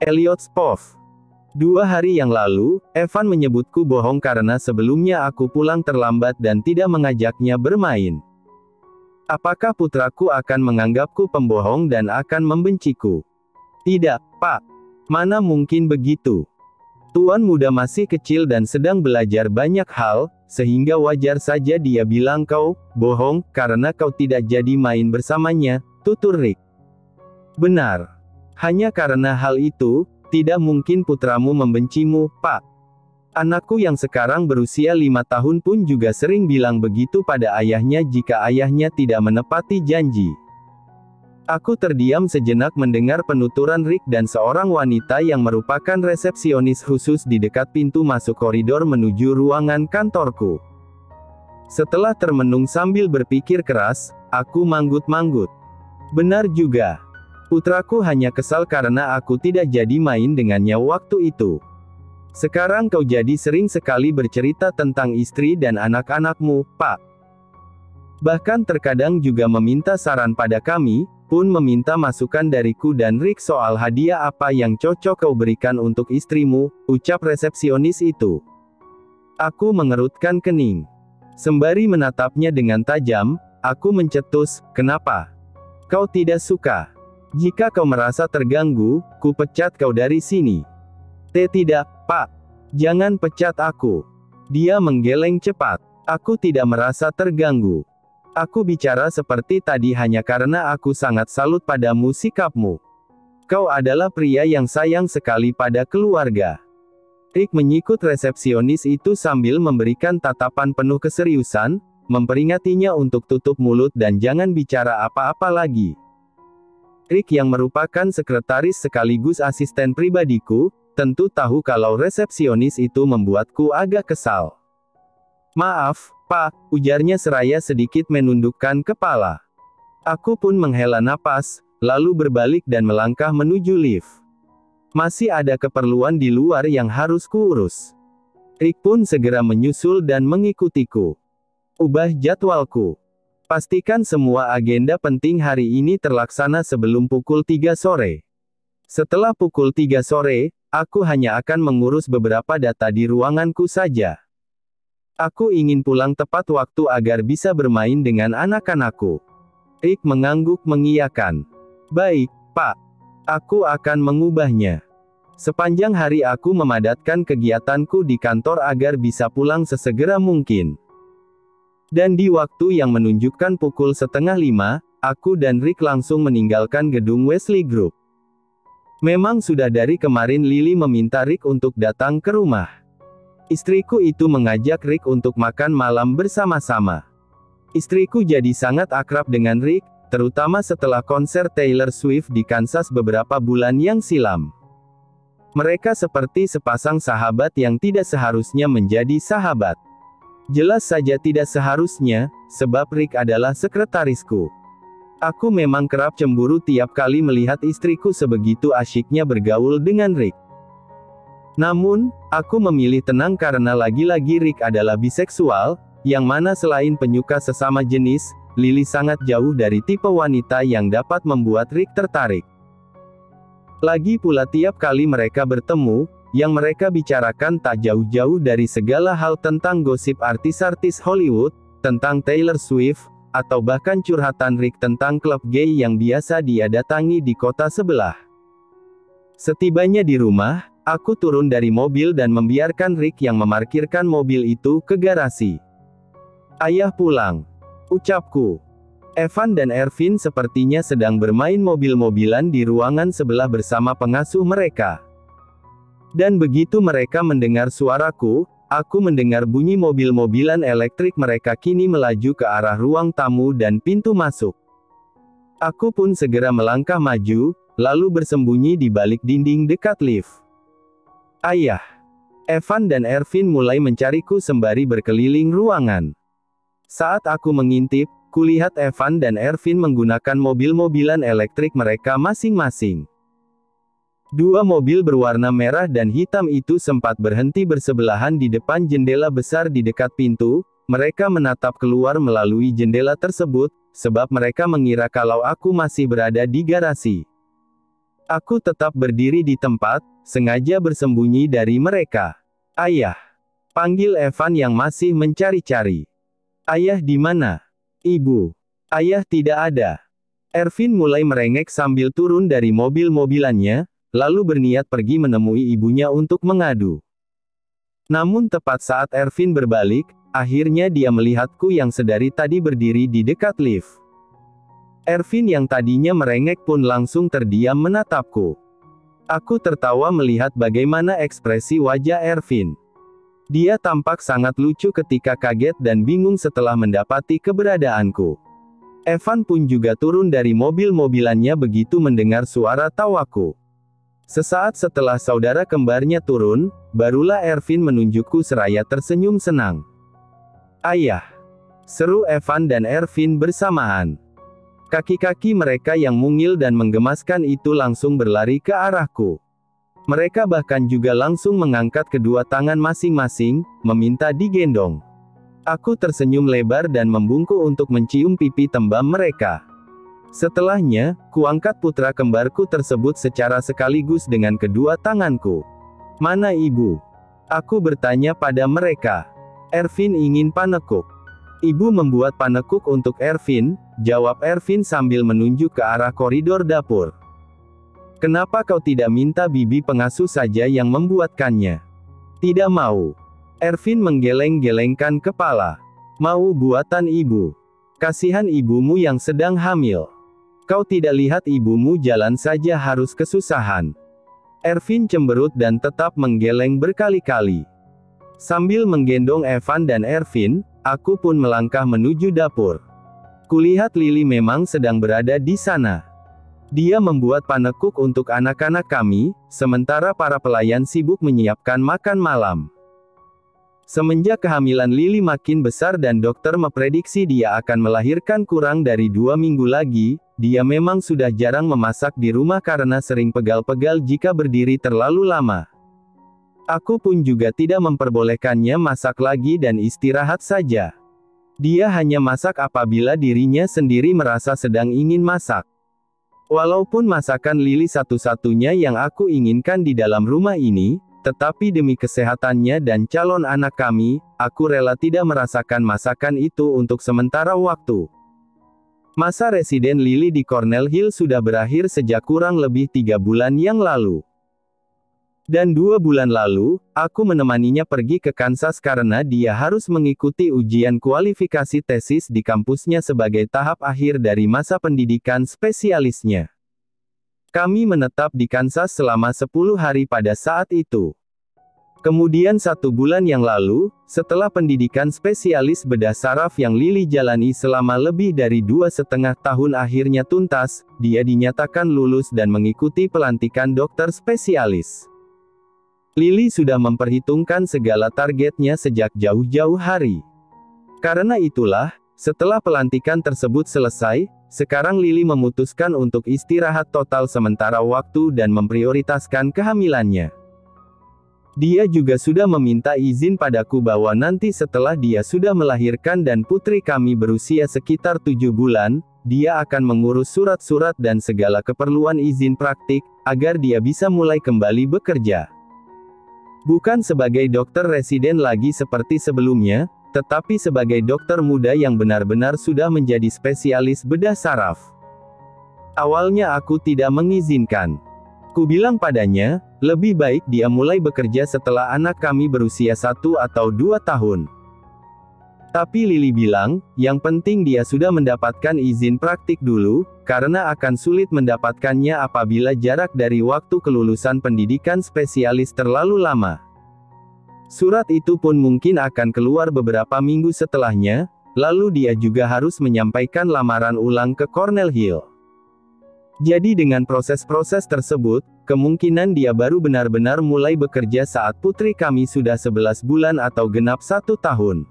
Elliot Spove. 2 hari yang lalu, Evan menyebutku bohong karena sebelumnya aku pulang terlambat dan tidak mengajaknya bermain. Apakah putraku akan menganggapku pembohong dan akan membenciku? Tidak, Pak. Mana mungkin begitu? Tuan muda masih kecil dan sedang belajar banyak hal, sehingga wajar saja dia bilang kau bohong karena kau tidak jadi main bersamanya, tutur Rick. Benar. Hanya karena hal itu, tidak mungkin putramu membencimu, Pak. Anakku yang sekarang berusia 5 tahun pun juga sering bilang begitu pada ayahnya jika ayahnya tidak menepati janji. Aku terdiam sejenak mendengar penuturan Rick dan seorang wanita yang merupakan resepsionis khusus di dekat pintu masuk koridor menuju ruangan kantorku. Setelah termenung sambil berpikir keras, aku manggut-manggut. Benar juga. Putraku hanya kesal karena aku tidak jadi main dengannya waktu itu. Sekarang kau jadi sering sekali bercerita tentang istri dan anak-anakmu, Pak. Bahkan terkadang juga meminta saran pada kami, pun meminta masukan dariku dan Rick soal hadiah apa yang cocok kau berikan untuk istrimu, ucap resepsionis itu. Aku mengerutkan kening. Sembari menatapnya dengan tajam, aku mencetus, kenapa? Kau tidak suka? Jika kau merasa terganggu, ku pecat kau dari sini. Tidak, Pak. Jangan pecat aku. Dia menggeleng cepat. Aku tidak merasa terganggu. Aku bicara seperti tadi hanya karena aku sangat salut padamu sikapmu. Kau adalah pria yang sayang sekali pada keluarga. Rick menyikut resepsionis itu sambil memberikan tatapan penuh keseriusan, memperingatinya untuk tutup mulut dan jangan bicara apa-apa lagi. Rick yang merupakan sekretaris sekaligus asisten pribadiku, tentu tahu kalau resepsionis itu membuatku agak kesal. Maaf, Pak, ujarnya seraya sedikit menundukkan kepala. Aku pun menghela napas, lalu berbalik dan melangkah menuju lift. Masih ada keperluan di luar yang harus kuurus. Rick pun segera menyusul dan mengikutiku. Ubah jadwalku. Pastikan semua agenda penting hari ini terlaksana sebelum pukul 3 sore. Setelah pukul 3 sore, aku hanya akan mengurus beberapa data di ruanganku saja. Aku ingin pulang tepat waktu agar bisa bermain dengan anak-anakku. Rick mengangguk mengiyakan. Baik, Pak. Aku akan mengubahnya. Sepanjang hari aku memadatkan kegiatanku di kantor agar bisa pulang sesegera mungkin. Dan di waktu yang menunjukkan pukul 4:30, aku dan Rick langsung meninggalkan gedung Wesley Group. Memang sudah dari kemarin Lily meminta Rick untuk datang ke rumah. Istriku itu mengajak Rick untuk makan malam bersama-sama. Istriku jadi sangat akrab dengan Rick, terutama setelah konser Taylor Swift di Kansas beberapa bulan yang silam. Mereka seperti sepasang sahabat yang tidak seharusnya menjadi sahabat. Jelas saja tidak seharusnya, sebab Rick adalah sekretarisku. Aku memang kerap cemburu tiap kali melihat istriku sebegitu asyiknya bergaul dengan Rick. Namun, aku memilih tenang karena lagi-lagi Rick adalah biseksual, yang mana selain penyuka sesama jenis, Lily sangat jauh dari tipe wanita yang dapat membuat Rick tertarik. Lagi pula tiap kali mereka bertemu, yang mereka bicarakan tak jauh-jauh dari segala hal tentang gosip artis-artis Hollywood, tentang Taylor Swift, atau bahkan curhatan Rick tentang klub gay yang biasa dia datangi di kota sebelah. Setibanya di rumah, aku turun dari mobil dan membiarkan Rick yang memarkirkan mobil itu ke garasi. Ayah pulang. Ucapku. Evan dan Ervin sepertinya sedang bermain mobil-mobilan di ruangan sebelah bersama pengasuh mereka. Dan begitu mereka mendengar suaraku, aku mendengar bunyi mobil-mobilan elektrik mereka kini melaju ke arah ruang tamu dan pintu masuk. Aku pun segera melangkah maju, lalu bersembunyi di balik dinding dekat lift. Ayah. Evan dan Ervin mulai mencariku sembari berkeliling ruangan. Saat aku mengintip, kulihat Evan dan Ervin menggunakan mobil-mobilan elektrik mereka masing-masing. 2 mobil berwarna merah dan hitam itu sempat berhenti bersebelahan di depan jendela besar di dekat pintu. Mereka menatap keluar melalui jendela tersebut, sebab mereka mengira kalau aku masih berada di garasi. Aku tetap berdiri di tempat, sengaja bersembunyi dari mereka. Ayah. Panggil Evan yang masih mencari-cari. Ayah di mana? Ibu. Ayah tidak ada. Ervin mulai merengek sambil turun dari mobil-mobilannya, lalu berniat pergi menemui ibunya untuk mengadu. Namun tepat saat Ervin berbalik, akhirnya dia melihatku yang sedari tadi berdiri di dekat lift. Ervin yang tadinya merengek pun langsung terdiam menatapku. Aku tertawa melihat bagaimana ekspresi wajah Ervin. Dia tampak sangat lucu ketika kaget dan bingung setelah mendapati keberadaanku. Evan pun juga turun dari mobil-mobilannya begitu mendengar suara tawaku. Sesaat setelah saudara kembarnya turun, barulah Ervin menunjukku seraya tersenyum senang. Ayah! Seru Evan dan Ervin bersamaan. Kaki-kaki mereka yang mungil dan menggemaskan itu langsung berlari ke arahku. Mereka bahkan juga langsung mengangkat kedua tangan masing-masing, meminta digendong. Aku tersenyum lebar dan membungkuk untuk mencium pipi tembam mereka. Setelahnya, kuangkat putra kembarku tersebut secara sekaligus dengan kedua tanganku. Mana ibu? Aku bertanya pada mereka. Ervin ingin panekuk. Ibu membuat panekuk untuk Ervin, jawab Ervin sambil menunjuk ke arah koridor dapur. Kenapa kau tidak minta bibi pengasuh saja yang membuatkannya? Tidak mau. Ervin menggeleng-gelengkan kepala. Mau buatan ibu. Kasihan ibumu yang sedang hamil. Kau tidak lihat ibumu jalan saja harus kesusahan. Ervin cemberut dan tetap menggeleng berkali-kali. Sambil menggendong Evan dan Ervin, aku pun melangkah menuju dapur. Kulihat Lily memang sedang berada di sana. Dia membuat panekuk untuk anak-anak kami, sementara para pelayan sibuk menyiapkan makan malam. Semenjak kehamilan Lily makin besar dan dokter memprediksi dia akan melahirkan kurang dari 2 minggu lagi, dia memang sudah jarang memasak di rumah karena sering pegal-pegal jika berdiri terlalu lama. Aku pun juga tidak memperbolehkannya masak lagi dan istirahat saja. Dia hanya masak apabila dirinya sendiri merasa sedang ingin masak. Walaupun masakan Lily satu-satunya yang aku inginkan di dalam rumah ini, tetapi demi kesehatannya dan calon anak kami, aku rela tidak merasakan masakan itu untuk sementara waktu. Masa residen Lily di Cornell Hill sudah berakhir sejak kurang lebih 3 bulan yang lalu. Dan 2 bulan lalu, aku menemaninya pergi ke Kansas karena dia harus mengikuti ujian kualifikasi tesis di kampusnya sebagai tahap akhir dari masa pendidikan spesialisnya. Kami menetap di Kansas selama 10 hari pada saat itu. Kemudian 1 bulan yang lalu, setelah pendidikan spesialis bedah saraf yang Lily jalani selama lebih dari 2,5 tahun akhirnya tuntas, dia dinyatakan lulus dan mengikuti pelantikan dokter spesialis. Lily sudah memperhitungkan segala targetnya sejak jauh-jauh hari. Karena itulah, setelah pelantikan tersebut selesai, sekarang Lily memutuskan untuk istirahat total sementara waktu dan memprioritaskan kehamilannya. Dia juga sudah meminta izin padaku bahwa nanti setelah dia sudah melahirkan dan putri kami berusia sekitar 7 bulan, dia akan mengurus surat-surat dan segala keperluan izin praktik, agar dia bisa mulai kembali bekerja. Bukan sebagai dokter residen lagi seperti sebelumnya, tetapi sebagai dokter muda yang benar-benar sudah menjadi spesialis bedah saraf. Awalnya aku tidak mengizinkan. Ku bilang padanya, lebih baik dia mulai bekerja setelah anak kami berusia 1 atau 2 tahun. Tapi Lily bilang, yang penting dia sudah mendapatkan izin praktik dulu, karena akan sulit mendapatkannya apabila jarak dari waktu kelulusan pendidikan spesialis terlalu lama. Surat itu pun mungkin akan keluar beberapa minggu setelahnya, lalu dia juga harus menyampaikan lamaran ulang ke Cornell Hill. Jadi dengan proses-proses tersebut, kemungkinan dia baru benar-benar mulai bekerja saat putri kami sudah 11 bulan atau genap 1 tahun.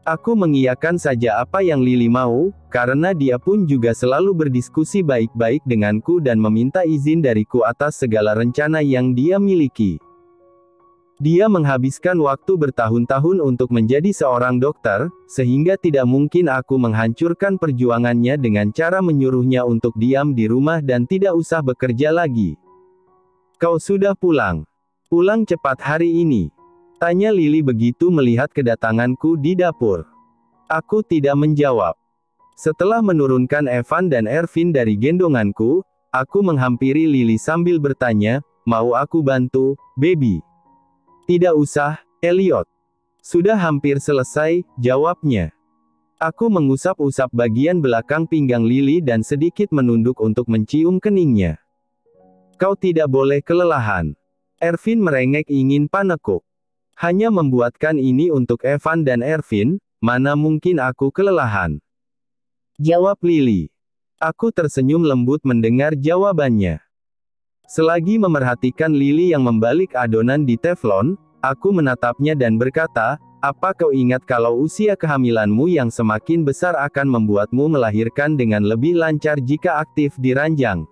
Aku mengiyakan saja apa yang Lily mau, karena dia pun juga selalu berdiskusi baik-baik denganku dan meminta izin dariku atas segala rencana yang dia miliki. Dia menghabiskan waktu bertahun-tahun untuk menjadi seorang dokter, sehingga tidak mungkin aku menghancurkan perjuangannya dengan cara menyuruhnya untuk diam di rumah dan tidak usah bekerja lagi. Kau sudah pulang. Pulang cepat hari ini. Tanya Lily begitu melihat kedatanganku di dapur. Aku tidak menjawab. Setelah menurunkan Evan dan Ervin dari gendonganku, aku menghampiri Lily sambil bertanya, mau aku bantu, baby? Tidak usah, Elliot. Sudah hampir selesai, jawabnya. Aku mengusap-usap bagian belakang pinggang Lily dan sedikit menunduk untuk mencium keningnya. Kau tidak boleh kelelahan. Ervin merengek ingin panekuk. Hanya membuatkan ini untuk Evan dan Ervin, mana mungkin aku kelelahan? Jawab Lily. Aku tersenyum lembut mendengar jawabannya. Selagi memerhatikan Lily yang membalik adonan di teflon, aku menatapnya dan berkata, apa kau ingat kalau usia kehamilanmu yang semakin besar akan membuatmu melahirkan dengan lebih lancar jika aktif di ranjang?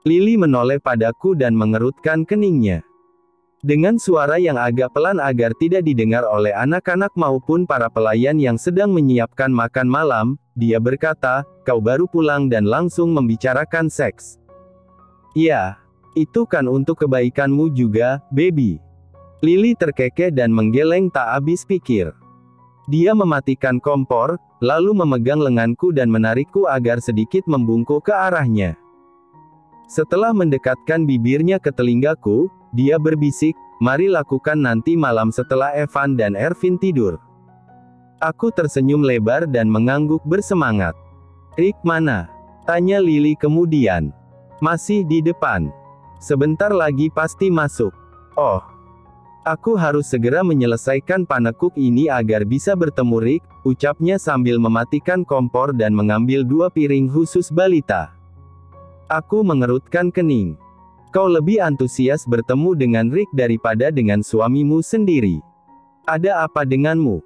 Lily menoleh padaku dan mengerutkan keningnya. Dengan suara yang agak pelan agar tidak didengar oleh anak-anak maupun para pelayan yang sedang menyiapkan makan malam, dia berkata, kau baru pulang dan langsung membicarakan seks. Ya, itu kan untuk kebaikanmu juga, baby. Lily terkekeh dan menggeleng tak habis pikir. Dia mematikan kompor, lalu memegang lenganku dan menarikku agar sedikit membungkuk ke arahnya. Setelah mendekatkan bibirnya ke telingaku, dia berbisik, mari lakukan nanti malam setelah Evan dan Ervin tidur. Aku tersenyum lebar dan mengangguk bersemangat. Rick mana? Tanya Lily kemudian. Masih di depan. Sebentar lagi pasti masuk. Oh. Aku harus segera menyelesaikan panekuk ini agar bisa bertemu Rick, ucapnya sambil mematikan kompor dan mengambil 2 piring khusus balita. Aku mengerutkan kening. Kau lebih antusias bertemu dengan Rick daripada dengan suamimu sendiri. Ada apa denganmu?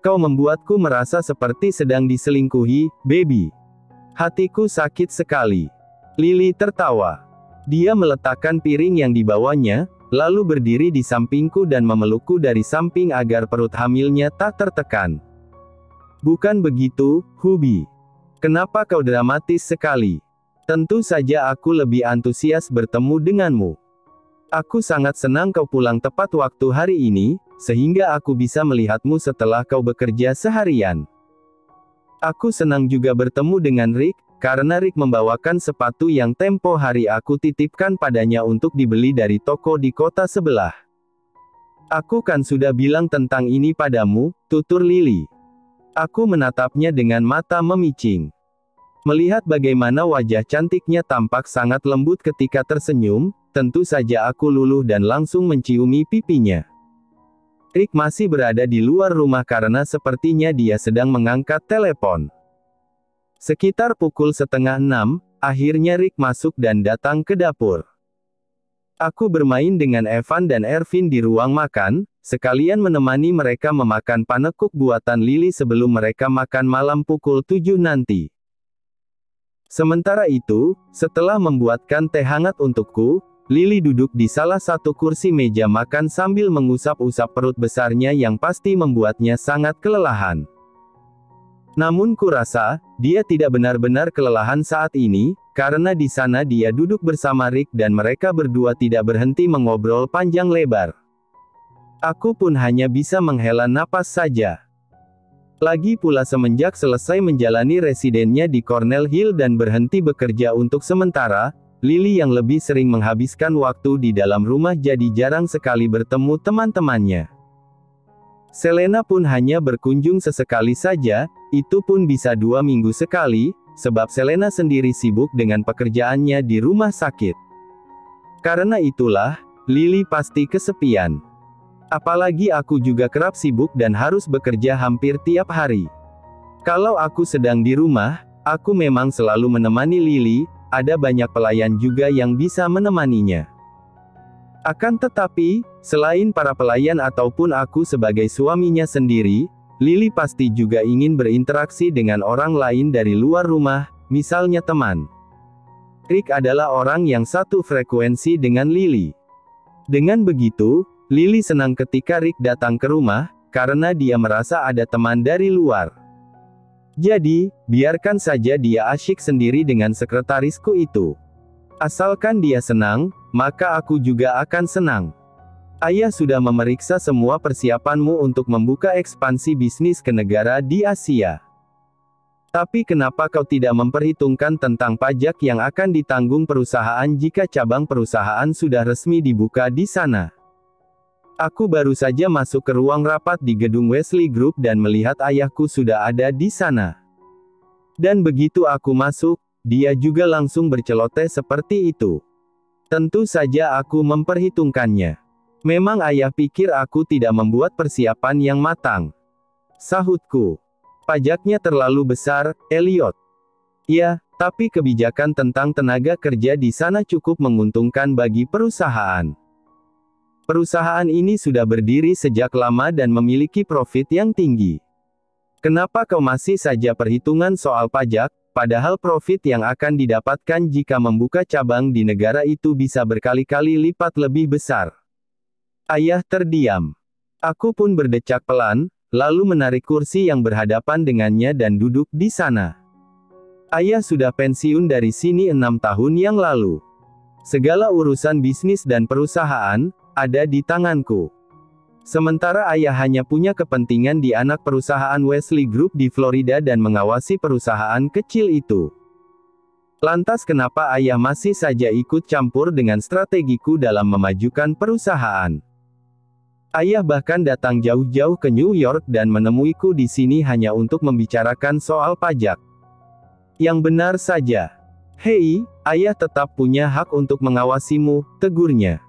Kau membuatku merasa seperti sedang diselingkuhi, baby. Hatiku sakit sekali. Lily tertawa. Dia meletakkan piring yang dibawanya, lalu berdiri di sampingku dan memelukku dari samping agar perut hamilnya tak tertekan. Bukan begitu, Hubby. Kenapa kau dramatis sekali? Tentu saja aku lebih antusias bertemu denganmu. Aku sangat senang kau pulang tepat waktu hari ini, sehingga aku bisa melihatmu setelah kau bekerja seharian. Aku senang juga bertemu dengan Rick, karena Rick membawakan sepatu yang tempo hari aku titipkan padanya untuk dibeli dari toko di kota sebelah. Aku kan sudah bilang tentang ini padamu, tutur Lily. Aku menatapnya dengan mata memicing. Melihat bagaimana wajah cantiknya tampak sangat lembut ketika tersenyum, tentu saja aku luluh dan langsung menciumi pipinya. Rick masih berada di luar rumah karena sepertinya dia sedang mengangkat telepon. Sekitar pukul 5:30, akhirnya Rick masuk dan datang ke dapur. Aku bermain dengan Evan dan Ervin di ruang makan, sekalian menemani mereka memakan panekuk buatan Lily sebelum mereka makan malam pukul 7 nanti. Sementara itu, setelah membuatkan teh hangat untukku, Lily duduk di salah satu kursi meja makan sambil mengusap-usap perut besarnya yang pasti membuatnya sangat kelelahan. Namun kurasa, dia tidak benar-benar kelelahan saat ini, karena di sana dia duduk bersama Rick dan mereka berdua tidak berhenti mengobrol panjang lebar. Aku pun hanya bisa menghela napas saja. Lagi pula semenjak selesai menjalani residennya di Cornell Hill dan berhenti bekerja untuk sementara, Lily yang lebih sering menghabiskan waktu di dalam rumah jadi jarang sekali bertemu teman-temannya. Selena pun hanya berkunjung sesekali saja, itu pun bisa 2 minggu sekali, sebab Selena sendiri sibuk dengan pekerjaannya di rumah sakit. Karena itulah, Lily pasti kesepian. Apalagi aku juga kerap sibuk dan harus bekerja hampir tiap hari. Kalau aku sedang di rumah, aku memang selalu menemani Lily, ada banyak pelayan juga yang bisa menemaninya. Akan tetapi, selain para pelayan ataupun aku sebagai suaminya sendiri, Lily pasti juga ingin berinteraksi dengan orang lain dari luar rumah, misalnya teman. Rick adalah orang yang satu frekuensi dengan Lily. Dengan begitu, Lily senang ketika Rick datang ke rumah, karena dia merasa ada teman dari luar. Jadi, biarkan saja dia asyik sendiri dengan sekretarisku itu. Asalkan dia senang, maka aku juga akan senang. Ayah sudah memeriksa semua persiapanmu untuk membuka ekspansi bisnis ke negara di Asia. Tapi kenapa kau tidak memperhitungkan tentang pajak yang akan ditanggung perusahaan jika cabang perusahaan sudah resmi dibuka di sana? Aku baru saja masuk ke ruang rapat di gedung Wesley Group dan melihat ayahku sudah ada di sana. Dan begitu aku masuk, dia juga langsung berceloteh seperti itu. Tentu saja aku memperhitungkannya. Memang ayah pikir aku tidak membuat persiapan yang matang. Sahutku. Pajaknya terlalu besar, Elliot. Ya, tapi kebijakan tentang tenaga kerja di sana cukup menguntungkan bagi perusahaan. Perusahaan ini sudah berdiri sejak lama dan memiliki profit yang tinggi. Kenapa kau masih saja perhitungan soal pajak, padahal profit yang akan didapatkan jika membuka cabang di negara itu bisa berkali-kali lipat lebih besar? Ayah terdiam. Aku pun berdecak pelan, lalu menarik kursi yang berhadapan dengannya dan duduk di sana. Ayah sudah pensiun dari sini 6 tahun yang lalu. Segala urusan bisnis dan perusahaan ada di tanganku. Sementara ayah hanya punya kepentingan di anak perusahaan Wesley Group di Florida dan mengawasi perusahaan kecil itu. Lantas kenapa ayah masih saja ikut campur dengan strategiku dalam memajukan perusahaan? Ayah bahkan datang jauh-jauh ke New York dan menemuiku di sini hanya untuk membicarakan soal pajak. Yang benar saja. Hei, ayah tetap punya hak untuk mengawasimu, tegurnya.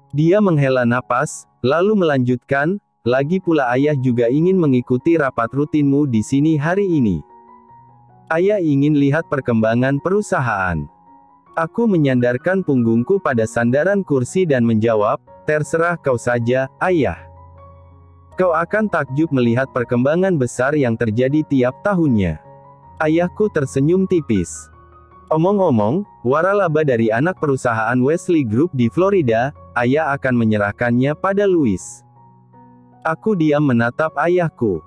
Dia menghela napas, lalu melanjutkan, lagi pula ayah juga ingin mengikuti rapat rutinmu di sini hari ini. Ayah ingin lihat perkembangan perusahaan. Aku menyandarkan punggungku pada sandaran kursi dan menjawab, terserah kau saja, ayah. Kau akan takjub melihat perkembangan besar yang terjadi tiap tahunnya. Ayahku tersenyum tipis. Omong-omong, waralaba dari anak perusahaan Wesley Group di Florida, ayah akan menyerahkannya pada Louis. Aku diam menatap ayahku.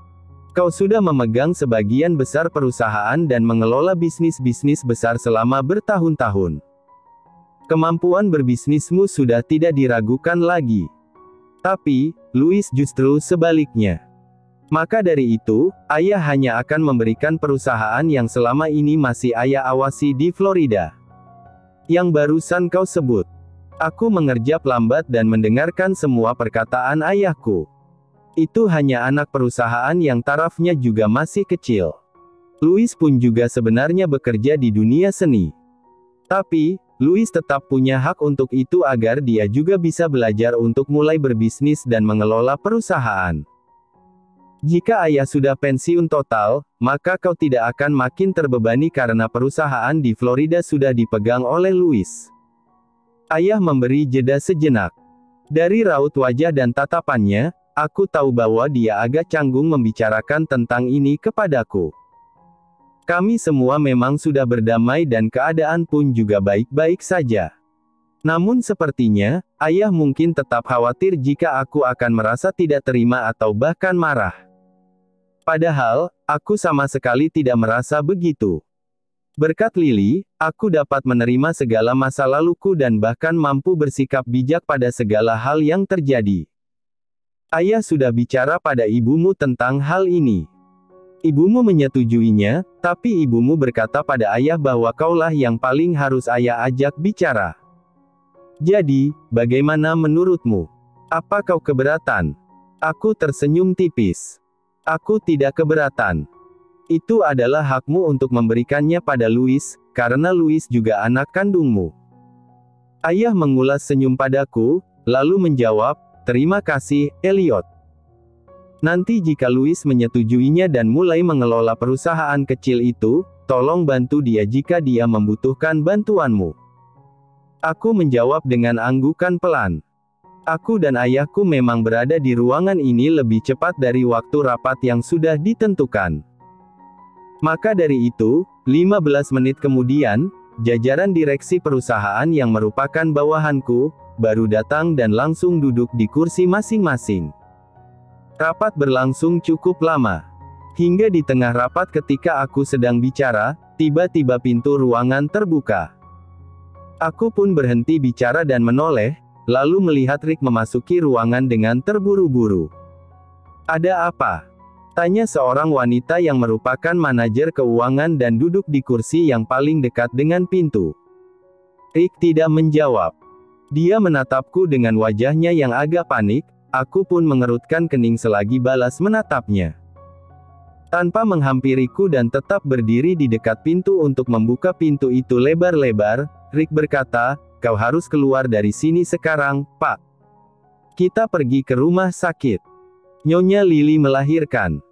Kau sudah memegang sebagian besar perusahaan dan mengelola bisnis-bisnis besar selama bertahun-tahun. Kemampuan berbisnismu sudah tidak diragukan lagi. Tapi, Louis justru sebaliknya. Maka dari itu, ayah hanya akan memberikan perusahaan yang selama ini masih ayah awasi di Florida. Yang barusan kau sebut. Aku mengerjap lambat dan mendengarkan semua perkataan ayahku. Itu hanya anak perusahaan yang tarafnya juga masih kecil. Louis pun juga sebenarnya bekerja di dunia seni. Tapi, Louis tetap punya hak untuk itu agar dia juga bisa belajar untuk mulai berbisnis dan mengelola perusahaan. Jika ayah sudah pensiun total, maka kau tidak akan makin terbebani karena perusahaan di Florida sudah dipegang oleh Louis. Ayah memberi jeda sejenak. Dari raut wajah dan tatapannya, aku tahu bahwa dia agak canggung membicarakan tentang ini kepadaku. Kami semua memang sudah berdamai dan keadaan pun juga baik-baik saja. Namun sepertinya, ayah mungkin tetap khawatir jika aku akan merasa tidak terima atau bahkan marah. Padahal, aku sama sekali tidak merasa begitu. Berkat Lily, aku dapat menerima segala masa laluku dan bahkan mampu bersikap bijak pada segala hal yang terjadi. Ayah sudah bicara pada ibumu tentang hal ini. Ibumu menyetujuinya, tapi ibumu berkata pada ayah bahwa kaulah yang paling harus ayah ajak bicara. Jadi, bagaimana menurutmu? Apa kau keberatan? Aku tersenyum tipis. Aku tidak keberatan. Itu adalah hakmu untuk memberikannya pada Louis, karena Louis juga anak kandungmu. Ayah mengulas senyum padaku, lalu menjawab, terima kasih, Elliot. Nanti jika Louis menyetujuinya dan mulai mengelola perusahaan kecil itu, tolong bantu dia jika dia membutuhkan bantuanmu. Aku menjawab dengan anggukan pelan. Aku dan ayahku memang berada di ruangan ini lebih cepat dari waktu rapat yang sudah ditentukan. Maka dari itu, 15 menit kemudian, jajaran direksi perusahaan yang merupakan bawahanku, baru datang dan langsung duduk di kursi masing-masing. Rapat berlangsung cukup lama. Hingga di tengah rapat ketika aku sedang bicara, tiba-tiba pintu ruangan terbuka. Aku pun berhenti bicara dan menoleh, lalu melihat Rick memasuki ruangan dengan terburu-buru. "Ada apa?" tanya seorang wanita yang merupakan manajer keuangan dan duduk di kursi yang paling dekat dengan pintu. Rick tidak menjawab. Dia menatapku dengan wajahnya yang agak panik, aku pun mengerutkan kening selagi balas menatapnya. Tanpa menghampiriku dan tetap berdiri di dekat pintu untuk membuka pintu itu lebar-lebar, Rick berkata, "Kau harus keluar dari sini sekarang, Pak. Kita pergi ke rumah sakit. Nyonya Lily melahirkan."